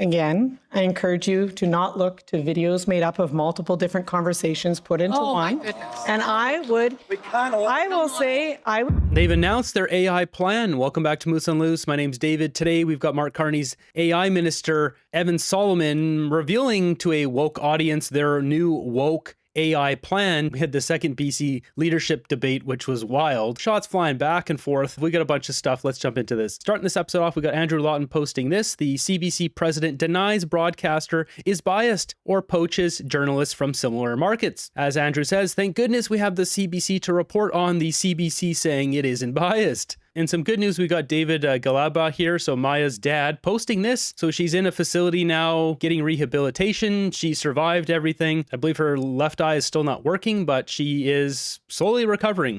Again, I encourage you to not look to videos made up of multiple different conversations put into one. And They've announced their AI plan. Welcome back to Moose on Loose. My name's David. Today, we've got Mark Carney's AI minister, Evan Solomon, revealing to a woke audience their new woke AI plan. We had the second BC leadership debate, which was wild. Shots flying back and forth. We got a bunch of stuff. Let's jump into this. Starting this episode off, we got Andrew Lawton posting this. The CBC president denies broadcaster is biased or poaches journalists from similar markets. As Andrew says, thank goodness we have the CBC to report on the CBC saying it isn't biased. And some good news, we got David Galaba here, so Maya's dad, posting this. So she's in a facility now, getting rehabilitation. She survived everything. I believe her left eye is still not working, but she is slowly recovering.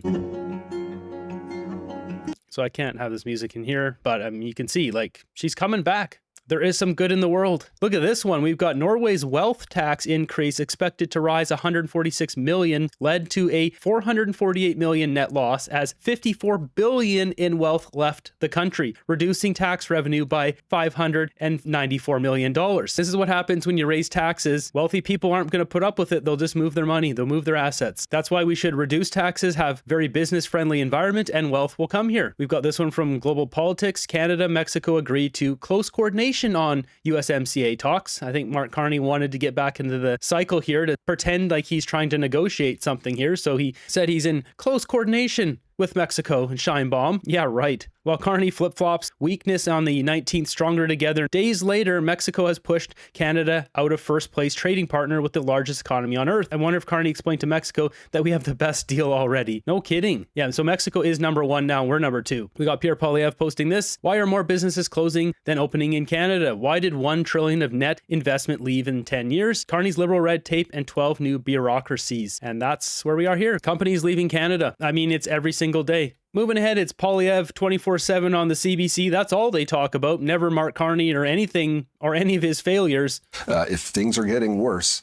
So I can't have this music in here, but you can see, like, she's coming back. There is some good in the world. Look at this one. We've got Norway's wealth tax increase expected to rise 146 million, led to a 448 million net loss as 54 billion in wealth left the country, reducing tax revenue by $594 million. This is what happens when you raise taxes. Wealthy people aren't going to put up with it. They'll just move their money. They'll move their assets. That's why we should reduce taxes, have very business-friendly environment, and wealth will come here. We've got this one from Global Politics. Canada, Mexico agree to close coordination on USMCA talks. I think Mark Carney wanted to get back into the cycle here to pretend like he's trying to negotiate something here. So he said he's in close coordination with Mexico and Scheinbaum. Yeah, right. While Carney flip-flops weakness on the 19th stronger together, days later, Mexico has pushed Canada out of first place trading partner with the largest economy on earth. I wonder if Carney explained to Mexico that we have the best deal already. No kidding. Yeah, so Mexico is number one now. We're number two. We got Pierre Poilievre posting this. Why are more businesses closing than opening in Canada? Why did $1 trillion of net investment leave in 10 years? Carney's liberal red tape and 12 new bureaucracies. And that's where we are here. Companies leaving Canada. I mean, it's every single day. Moving ahead, it's Poilievre 24/7 on the CBC. That's all they talk about. Never Mark Carney or anything or any of his failures. If things are getting worse,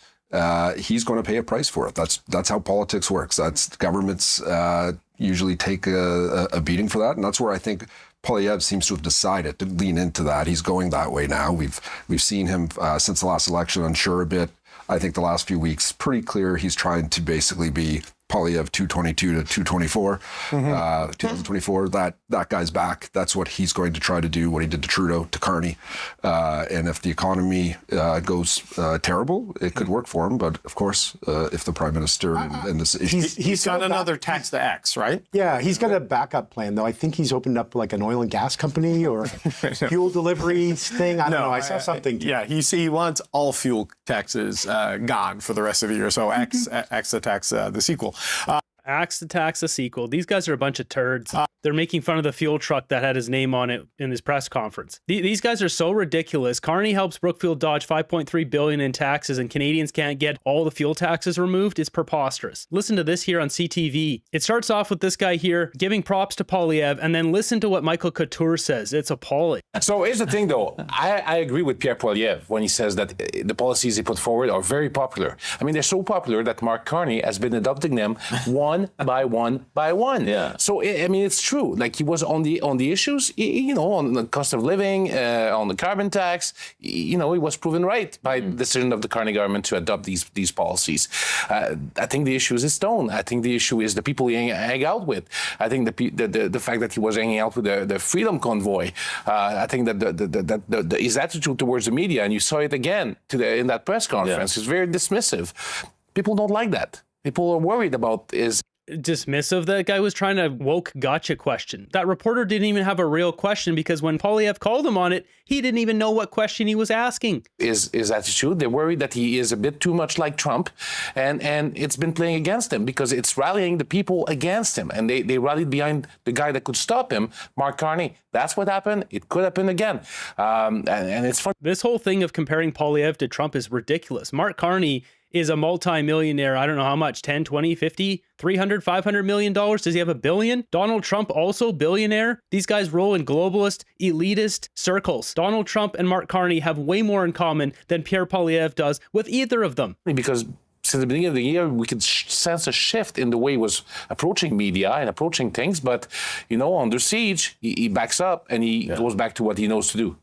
he's going to pay a price for it. That's how politics works. That's governments usually take a beating for that, and that's where I think Poilievre seems to have decided to lean into that. He's going that way now. We've seen him since the last election unsure a bit. I think the last few weeks pretty clear he's trying to basically be Poilievre 222 to 224, 2024, that guy's back. That's what he's going to try to do, what he did to Trudeau, to Carney. And if the economy goes terrible, it could work for him. But of course, if the Prime Minister and this issue... He's got another tax to X, right? Yeah, he's got a backup plan, though. I think he's opened up like an oil and gas company or fuel delivery thing. I don't know. I saw something. Yeah, he wants all fuel taxes gone for the rest of the year. So X the tax, the sequel. Axe the tax, a sequel. These guys are a bunch of turds. They're making fun of the fuel truck that had his name on it in his press conference. These guys are so ridiculous. Carney helps Brookfield dodge $5.3 billion in taxes, and Canadians can't get all the fuel taxes removed. It's preposterous. Listen to this here on CTV. It starts off with this guy here giving props to Poilievre, and then listen to what Michael Couture says. It's appalling. So here's the thing, though. I agree with Pierre Poilievre when he says that the policies he put forward are very popular. I mean, they're so popular that Mark Carney has been adopting them one by one by one. Yeah. So I mean, it's true. Like he was on the issues, on the cost of living, on the carbon tax. He was proven right by the decision of the Carney government to adopt these policies. I think the issue is his tone. I think the issue is the people he hang out with. I think the fact that he was hanging out with the Freedom Convoy. I think that his attitude towards the media, and you saw it again in that press conference, is very dismissive. People don't like that. People are worried about is dismissive. That guy was trying to woke gotcha question. That reporter didn't even have a real question because when Poilievre called him on it, he didn't even know what question he was asking. His attitude, they're worried that he is a bit too much like Trump, and it's been playing against him because it's rallying the people against him, and they rallied behind the guy that could stop him, Mark Carney. That's what happened. It could happen again, and it's fun. This whole thing of comparing Poilievre to Trump is ridiculous. Mark Carney is a multi-millionaire. I don't know how much, 10, 20, 50, 300, 500 million dollars. Does he have $1 billion? Donald Trump also billionaire. These guys roll in globalist, elitist circles. Donald Trump and Mark Carney have way more in common than Pierre Poilievre does with either of them. Because since the beginning of the year, we could sense a shift in the way he was approaching media and approaching things. But, under siege, he backs up and he goes back to what he knows to do.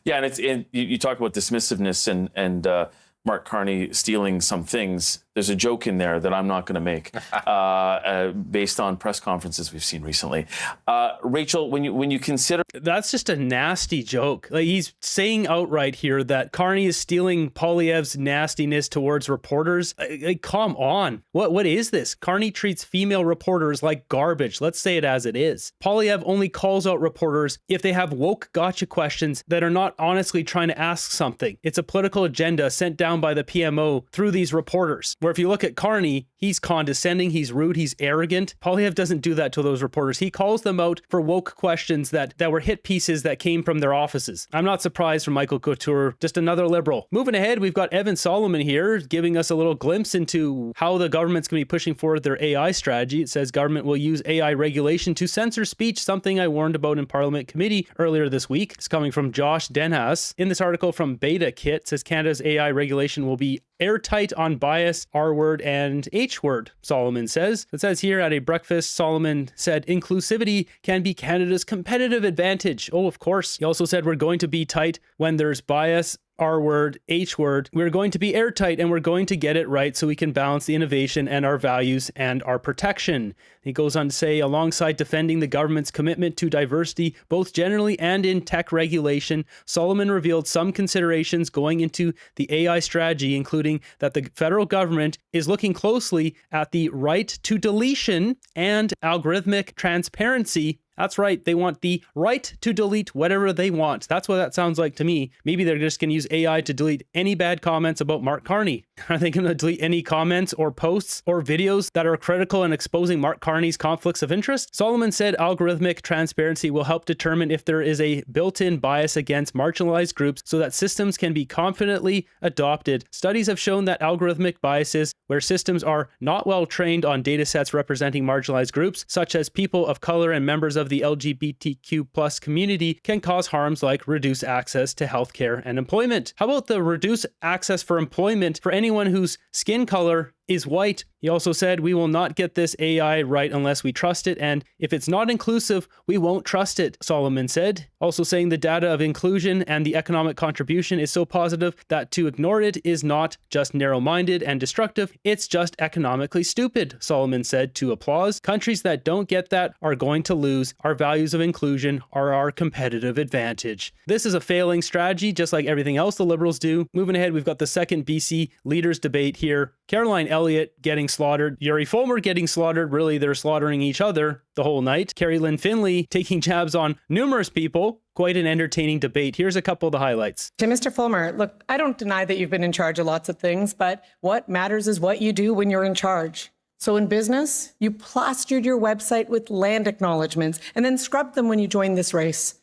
Yeah, and you talk about dismissiveness and Mark Carney stealing some things. There's a joke in there that I'm not going to make based on press conferences we've seen recently. Rachel, when you consider... That's just a nasty joke. Like, he's saying outright here that Carney is stealing Poilievre's nastiness towards reporters. Like, come on. What is this? Carney treats female reporters like garbage. Let's say it as it is. Poilievre only calls out reporters if they have woke gotcha questions that are not honestly trying to ask something. It's a political agenda sent down by the PMO through these reporters. Where if you look at Carney, he's condescending, he's rude, he's arrogant. Poilievre doesn't do that to those reporters. He calls them out for woke questions that were hit pieces that came from their offices. I'm not surprised from Michael Couture, just another liberal. Moving ahead, we've got Evan Solomon here giving us a little glimpse into how the government's going to be pushing forward their AI strategy. It says government will use AI regulation to censor speech, something I warned about in Parliament Committee earlier this week. It's coming from Josh Denhas. In this article from Beta Kit, it says Canada's AI regulation will be airtight on bias, R-word, and H-word, Solomon says. It says here at a breakfast, Solomon said inclusivity can be Canada's competitive advantage. Oh, of course. He also said we're going to be tight when there's bias, R-word, H-word. We're going to be airtight and we're going to get it right so we can balance the innovation and our values and our protection. He goes on to say, alongside defending the government's commitment to diversity, both generally and in tech regulation, Solomon revealed some considerations going into the AI strategy, including that the federal government is looking closely at the right to deletion and algorithmic transparency. That's right. They want the right to delete whatever they want. That's what that sounds like to me. Maybe they're just going to use AI to delete any bad comments about Mark Carney. Are they going to delete any comments or posts or videos that are critical in exposing Mark Carney's conflicts of interest? Solomon said algorithmic transparency will help determine if there is a built-in bias against marginalized groups so that systems can be confidently adopted. Studies have shown that algorithmic biases, where systems are not well trained on data sets representing marginalized groups, such as people of color and members of the LGBTQ+ community, can cause harms like reduced access to healthcare and employment. How about the reduced access for employment for anyone whose skin color is white? He also said, we will not get this AI right unless we trust it, and if it's not inclusive, we won't trust it, Solomon said. Also saying the data of inclusion and the economic contribution is so positive that to ignore it is not just narrow-minded and destructive, it's just economically stupid, Solomon said to applause. Countries that don't get that are going to lose. Our values of inclusion are our competitive advantage. This is a failing strategy, just like everything else the Liberals do. Moving ahead, we've got the second BC leaders debate here. Caroline Elliott getting slaughtered, Yuri Fulmer getting slaughtered. Really, they're slaughtering each other the whole night. Carrie Lynn Finley taking jabs on numerous people. Quite an entertaining debate. Here's a couple of the highlights. To Mr. Fulmer, look, I don't deny that you've been in charge of lots of things, but what matters is what you do when you're in charge. So in business, you plastered your website with land acknowledgements and then scrubbed them when you joined this race.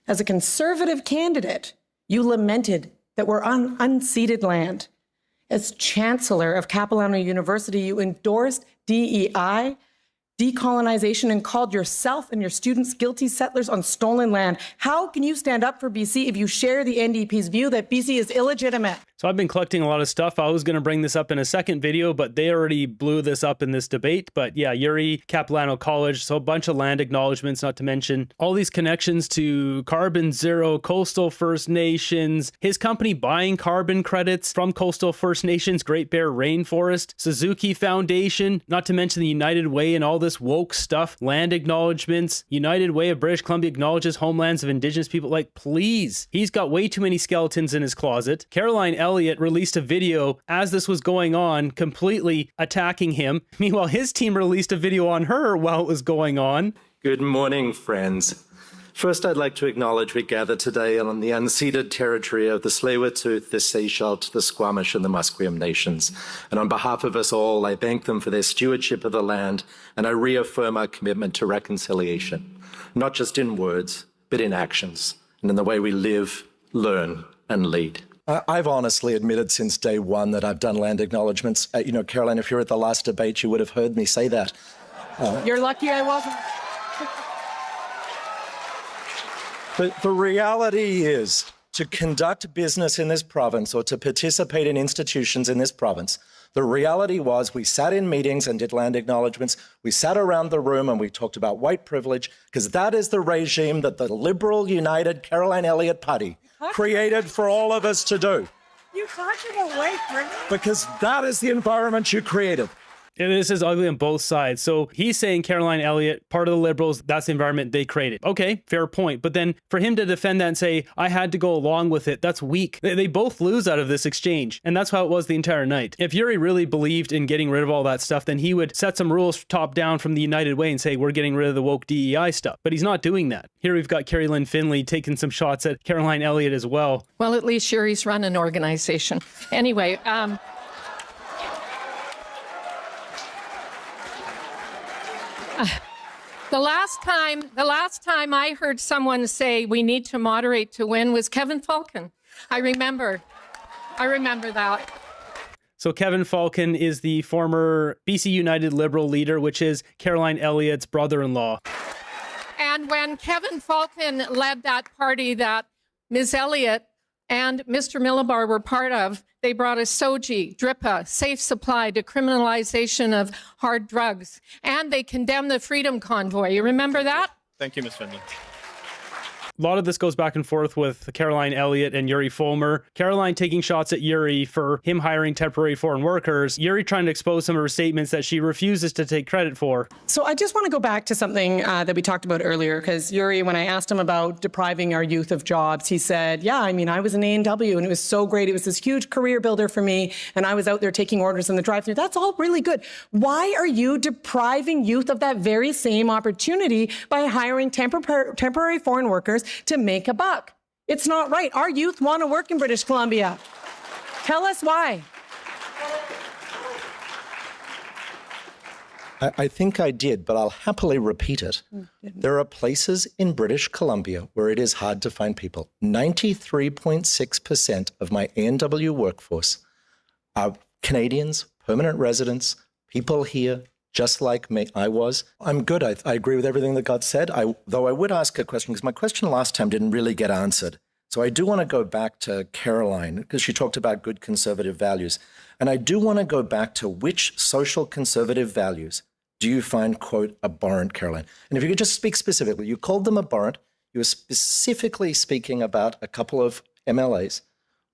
As a Conservative candidate, you lamented that we're on unceded land. As Chancellor of Capilano University, you endorsed DEI, decolonization, and called yourself and your students guilty settlers on stolen land. How can you stand up for BC if you share the NDP's view that BC is illegitimate? So I've been collecting a lot of stuff. I was going to bring this up in a second video, but they already blew this up in this debate. But yeah, Yuri, Capilano College, so a bunch of land acknowledgements, not to mention all these connections to Carbon Zero, coastal First Nations, his company buying carbon credits from coastal First Nations, Great Bear Rainforest, Suzuki Foundation, not to mention the United Way and all this woke stuff, land acknowledgements. United Way of British Columbia acknowledges homelands of Indigenous people. Like, please. He's got way too many skeletons in his closet. Caroline Elliott released a video as this was going on, completely attacking him. Meanwhile, his team released a video on her while it was going on. Good morning, friends. First, I'd like to acknowledge we gather today on the unceded territory of the Tsleil-Waututh, the Seychelles, the Squamish, and the Musqueam nations. And on behalf of us all, I thank them for their stewardship of the land, and I reaffirm our commitment to reconciliation, not just in words, but in actions, and in the way we live, learn, and lead. I've honestly admitted since day one that I've done land acknowledgements. Caroline, if you're at the last debate, you would have heard me say that. You're lucky I wasn't. But the reality is, to conduct business in this province or to participate in institutions in this province, the reality was we sat in meetings and did land acknowledgements. We sat around the room and we talked about white privilege, because that is the regime that the Liberal United Caroline Elliott Party created for all of us to do. You talked about white privilege? Because that is the environment you created. And this is ugly on both sides. So he's saying Caroline Elliott, part of the Liberals, that's the environment they created. Okay, fair point. But then for him to defend that and say, I had to go along with it, that's weak. They both lose out of this exchange. And that's how it was the entire night. If Yuri really believed in getting rid of all that stuff, then he would set some rules top down from the United Way and say, we're getting rid of the woke DEI stuff. But he's not doing that. Here we've got Carrie Lynn Finley taking some shots at Caroline Elliott as well. Well, at least Yuri's run an organization. Anyway, the last time I heard someone say we need to moderate to win was Kevin Falcon. I remember that. So Kevin Falcon is the former BC United Liberal leader, which is Caroline Elliott's brother-in-law. And when Kevin Falcon led that party that Ms. Elliott and Mr. Millibar were part of, they brought us SOGI, DRIPA, safe supply, decriminalization of hard drugs, and they condemned the Freedom Convoy. You remember that? Thank you, Ms. Finley. A lot of this goes back and forth with Caroline Elliott and Yuri Fulmer. Caroline taking shots at Yuri for him hiring temporary foreign workers. Yuri trying to expose some of her statements that she refuses to take credit for. So I just want to go back to something that we talked about earlier, because Yuri, when I asked him about depriving our youth of jobs, he said, yeah, I mean, I was in A&W and it was so great. It was this huge career builder for me. And I was out there taking orders in the drive-thru. That's all really good. Why are you depriving youth of that very same opportunity by hiring temporary foreign workers to make a buck? It's not right. Our youth want to work in British Columbia. Tell us why. I think I did, but I'll happily repeat it. There are places in British Columbia where it is hard to find people. 93.6% of my A&W workforce are Canadians, permanent residents, people here, just like me. I'm good. I agree with everything that got said. Though I would ask a question, because my question last time didn't really get answered. So I do want to go back to Caroline, because she talked about good conservative values. And I do want to go back to which social conservative values do you find, quote, abhorrent, Caroline? And if you could just speak specifically, you called them abhorrent. You were specifically speaking about a couple of MLAs.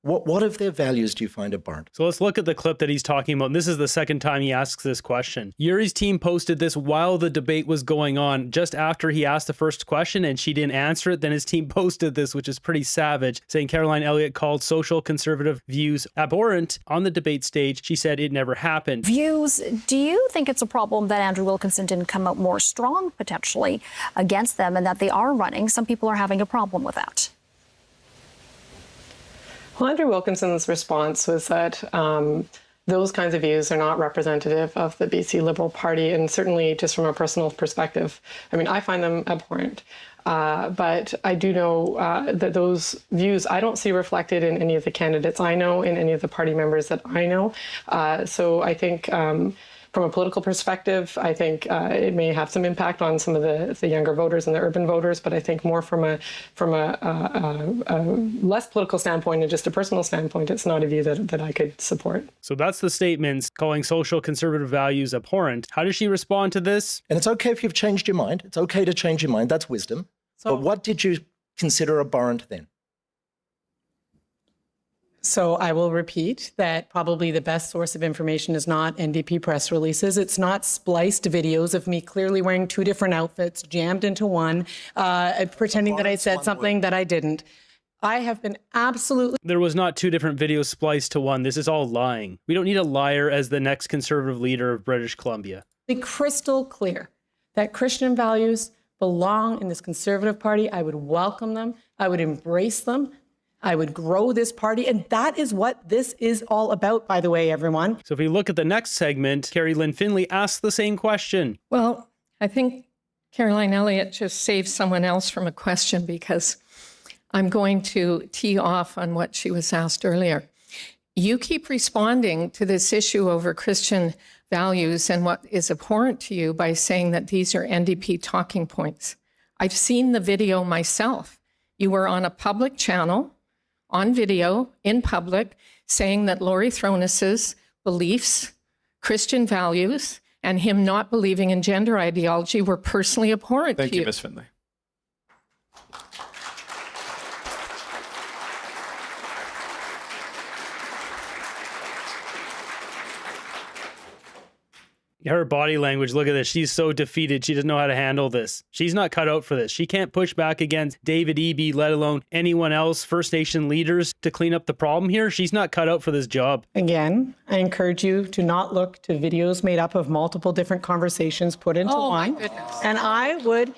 What of their values do you find abhorrent? So let's look at the clip that he's talking about. And this is the second time he asks this question. Yuri's team posted this while the debate was going on, just after he asked the first question and she didn't answer it. Then his team posted this, which is pretty savage, saying Caroline Elliott called social conservative views abhorrent on the debate stage. She said it never happened. Views, do you think it's a problem that Andrew Wilkinson didn't come out more strong, potentially, against them, and that they are running? Some people are having a problem with that. Well, Andrew Wilkinson's response was that those kinds of views are not representative of the BC Liberal Party, and certainly just from a personal perspective, I mean, I find them abhorrent. But I do know that those views I don't see reflected in any of the candidates I know, in any of the party members that I know. So I think from a political perspective, I think it may have some impact on some of the younger voters and the urban voters, but I think more from a less political standpoint and just a personal standpoint, it's not a view that I could support. So that's the statements calling social conservative values abhorrent. How does she respond to this? And it's okay if you've changed your mind. It's okay to change your mind. That's wisdom. But what did you consider abhorrent then? So I will repeat that probably the best source of information is not NDP press releases. It's not spliced videos of me clearly wearing two different outfits jammed into one, pretending that I said something that I didn't. I have been absolutely... There was not two different videos spliced to one. This is all lying. We don't need a liar as the next conservative leader of British Columbia. Be crystal clear that Christian values belong in this Conservative Party. I would welcome them. I would embrace them. I would grow this party. And that is what this is all about, by the way, everyone. So if we look at the next segment, Carrie Lynn Finley asks the same question. Well, I think Caroline Elliott just saved someone else from a question, because I'm going to tee off on what she was asked earlier. You keep responding to this issue over Christian values and what is abhorrent to you by saying that these are NDP talking points. I've seen the video myself. You were on a public channel, on video, in public, saying that Laurie Thronus's beliefs, Christian values, and him not believing in gender ideology were personally abhorrent to you. Thank you, Ms. Finley. Her body language, look at this. She's so defeated. She doesn't know how to handle this. She's not cut out for this. She can't push back against David Eby, let alone anyone else, First Nation leaders, to clean up the problem here. She's not cut out for this job. Again, I encourage you to not look to videos made up of multiple different conversations put into one. And I would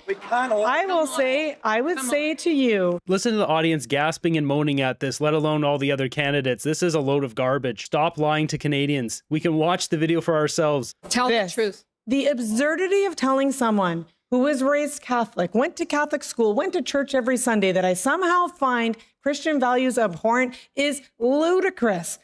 say to you, listen to the audience gasping and moaning at this, let alone all the other candidates. This is a load of garbage. Stop lying to Canadians. We can watch the video for ourselves. Tell the truth. The absurdity of telling someone who was raised Catholic, went to Catholic school, went to church every Sunday, that I somehow find Christian values abhorrent is ludicrous.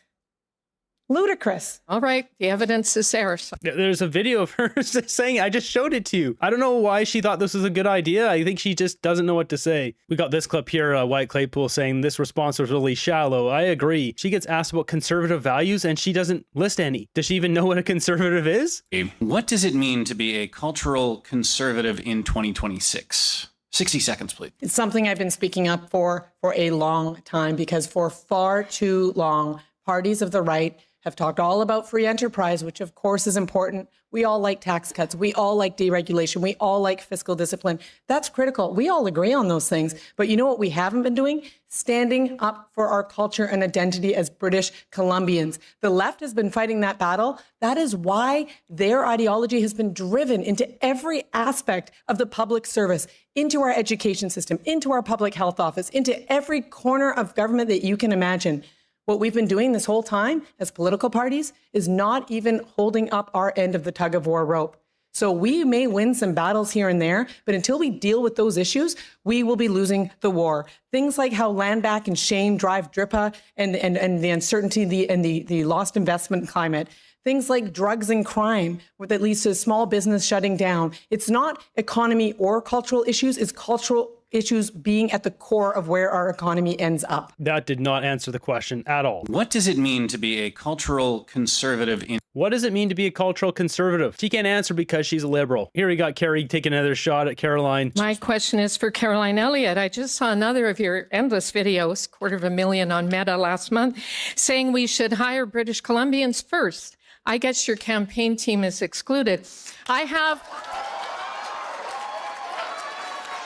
Ludicrous. All right, the evidence is there. There's a video of her saying, I just showed it to you. I don't know why she thought this was a good idea. I think she just doesn't know what to say. We got this clip here, Wyatt Claypool saying this response was really shallow. I agree. She gets asked about conservative values and she doesn't list any. Does she even know what a conservative is? What does it mean to be a cultural conservative in 2026? 60 seconds, please. It's something I've been speaking up for a long time, because for far too long, parties of the right have talked all about free enterprise, which of course is important. We all like tax cuts. We all like deregulation. We all like fiscal discipline. That's critical. We all agree on those things. But you know what we haven't been doing? Standing up for our culture and identity as British Columbians. The left has been fighting that battle. That is why their ideology has been driven into every aspect of the public service, into our education system, into our public health office, into every corner of government that you can imagine. What we've been doing this whole time as political parties is not even holding up our end of the tug of war rope. So we may win some battles here and there, but until we deal with those issues, we will be losing the war. Things like how land back and shame drive DRIPA and the uncertainty and the lost investment climate. Things like drugs and crime that leads to small business shutting down. It's not economy or cultural issues, it's cultural issues being at the core of where our economy ends up. That did not answer the question at all. What does it mean to be a cultural conservative in... What does it mean to be a cultural conservative? She can't answer because she's a liberal. Here we got Carrie taking another shot at Caroline. My question is for Caroline Elliott. I just saw another of your endless videos, 250,000 on Meta last month, saying we should hire British Columbians first. I guess your campaign team is excluded.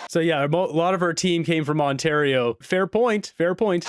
So yeah, a lot of her team came from Ontario. Fair point, fair point.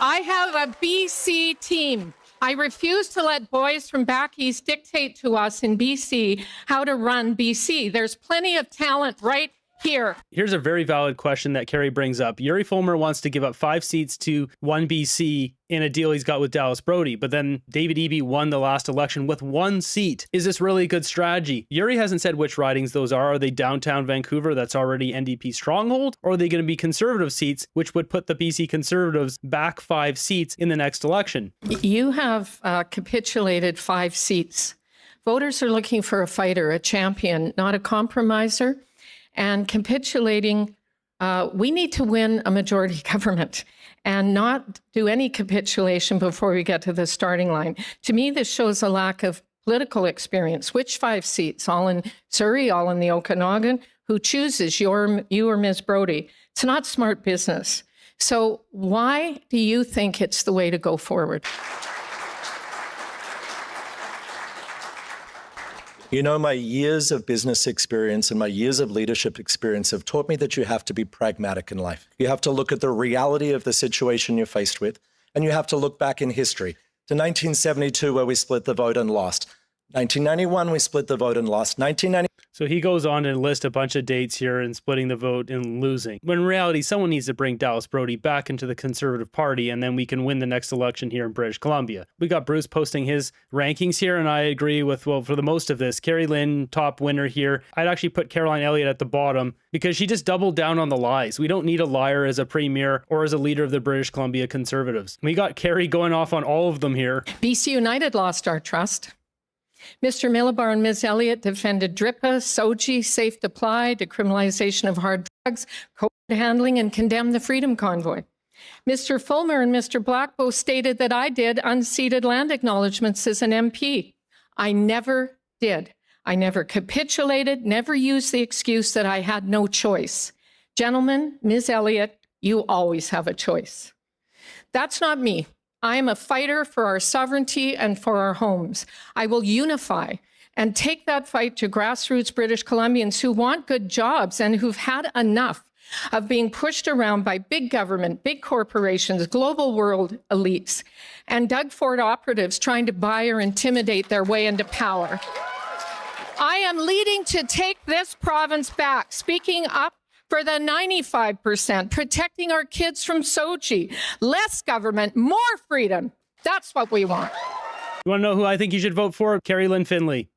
I have a BC team. I refuse to let boys from back east dictate to us in BC how to run BC. There's plenty of talent right here. Here's a very valid question that Carrie brings up. Yuri Fulmer wants to give up 5 seats to 1 BC in a deal he's got with Dallas Brody, but then David Eby won the last election with 1 seat. Is this really a good strategy? Yuri hasn't said which ridings those are. Are they downtown Vancouver, that's already NDP stronghold? Or are they going to be Conservative seats, which would put the BC Conservatives back 5 seats in the next election? You have capitulated 5 seats. Voters are looking for a fighter, a champion, not a compromiser. And capitulating, we need to win a majority government and not do any capitulation before we get to the starting line. To me, this shows a lack of political experience. Which 5 seats? All in Surrey, all in the Okanagan? Who chooses, you or Ms. Brody? It's not smart business. So why do you think it's the way to go forward? You know, my years of business experience and my years of leadership experience have taught me that you have to be pragmatic in life. You have to look at the reality of the situation you're faced with, and you have to look back in history to 1972, where we split the vote and lost. 1991, we split the vote and lost. 1990. So he goes on to list a bunch of dates here and splitting the vote and losing. When in reality, someone needs to bring Dallas Brody back into the Conservative Party, and then we can win the next election here in British Columbia. We got Bruce posting his rankings here, and I agree with, well, for the most of this, Carrie Lynn, top winner here. I'd actually put Caroline Elliott at the bottom because she just doubled down on the lies. We don't need a liar as a premier or as a leader of the British Columbia Conservatives. We got Carrie going off on all of them here. BC United lost our trust. Mr. Millibar and Ms. Elliott defended DRIPA, SOGI, safe supply, decriminalization of hard drugs, COVID handling, and condemned the Freedom Convoy. Mr. Fulmer and Mr. Blackbow stated that I did unceded land acknowledgements as an MP. I never did. I never capitulated, never used the excuse that I had no choice. Gentlemen, Ms. Elliott, you always have a choice. That's not me. I am a fighter for our sovereignty and for our homes. I will unify and take that fight to grassroots British Columbians who want good jobs and who've had enough of being pushed around by big government, big corporations, global world elites, and Doug Ford operatives trying to buy or intimidate their way into power. I am leading to take this province back, speaking up for the 95%, protecting our kids from Sochi. Less government, more freedom. That's what we want. You want to know who I think you should vote for? Carrie Lynn Finley.